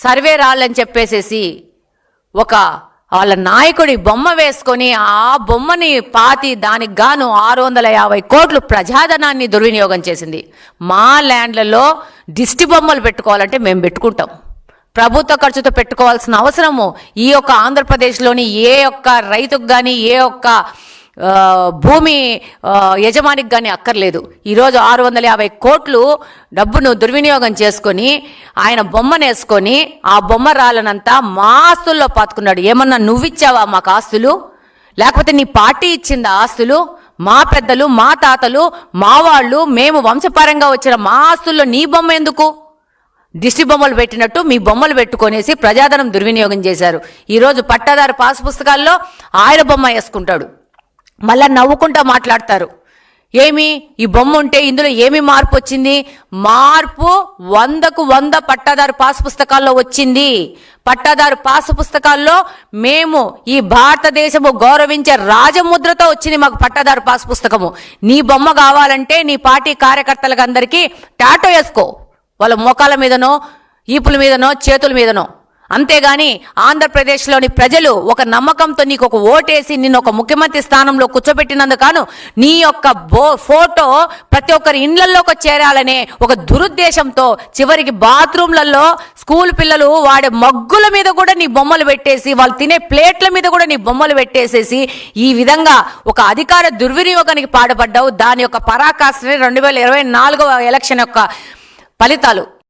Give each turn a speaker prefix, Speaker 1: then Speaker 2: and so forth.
Speaker 1: Survey రాళ్ళని చెప్పేసేసి ఒక వాళ్ళ నాయకుడి బొమ్మ వేసుకొని ఆ బొమ్మని పాతి దానికి గాను 650 కోట్లు ప్రజాధనాన్ని దుర్వినియోగం చేసింది. మా ల్యాండ్లలో దిష్టి బొమ్మలు పెట్టుకోవాలంటే మేము పెట్టుకుంటాం. ప్రభుత్వ ఖర్చుతో పెట్టుకోవాల్సిన అవసరము ఈ యొక్క ఆంధ్రప్రదేశ్లోని ఏ ఒక్క రైతుకు కానీ ఏ ఒక్క భూమి యజమానికి కానీ అక్కర్లేదు. ఈరోజు 650 కోట్లు డబ్బును దుర్వినియోగం చేసుకొని ఆయన బొమ్మనేసుకొని ఆ బొమ్మ రాళ్ళనంతా మా ఆస్తుల్లో పాతుకున్నాడు. ఏమన్నా నువ్విచ్చావా మాకు ఆస్తులు? లేకపోతే నీ పార్టీ ఇచ్చిందా ఆస్తులు? మా పెద్దలు, మా తాతలు, మా వాళ్ళు, మేము వంశపారంగా వచ్చిన మా ఆస్తుల్లో నీ బొమ్మ ఎందుకు? దిష్టి బొమ్మలు పెట్టినట్టు మీ బొమ్మలు పెట్టుకొనేసి ప్రజాధనం దుర్వినియోగం చేశారు. ఈరోజు పట్టాదారు పాస్ పుస్తకాల్లో ఆయన బొమ్మ వేసుకుంటాడు, మళ్ళా నవ్వుకుంటా మాట్లాడతారు. ఏమి ఈ బొమ్మ ఉంటే ఇందులో ఏమి మార్పు వచ్చింది? మార్పు 100కు 100 పట్టాదారు పాస్ పుస్తకాల్లో వచ్చింది. పట్టాదారు పాస్ పుస్తకాల్లో మేము ఈ భారతదేశము గౌరవించే రాజముద్రతో వచ్చింది మాకు పట్టాదారు పాస్ పుస్తకము. నీ బొమ్మ కావాలంటే నీ పార్టీ కార్యకర్తలకు అందరికీ టాటో వేసుకో, వాళ్ళ మోకాల మీదనో ఈపుల మీదనో చేతుల మీదనో. అంతేగాని ఆంధ్రప్రదేశ్లోని ప్రజలు ఒక నమ్మకంతో నీకు ఒక ఓటేసి నిన్ను ఒక ముఖ్యమంత్రి స్థానంలో కూర్చోబెట్టినందుకు నీ యొక్క ఫోటో ప్రతి ఒక్కరి ఇండ్లలోకి చేరాలనే ఒక దురుద్దేశంతో చివరికి బాత్రూంలలో స్కూల్ పిల్లలు వాడే మగ్గుల మీద కూడా నీ బొమ్మలు పెట్టేసి, వాళ్ళు తినే ప్లేట్ల మీద కూడా నీ బొమ్మలు పెట్టేసేసి ఈ విధంగా ఒక అధికార దుర్వినియోగానికి పాడుపడ్డావు. దాని యొక్క పరాకాష్ఠని 2024 ఎలక్షన్ యొక్క ఫలితాలు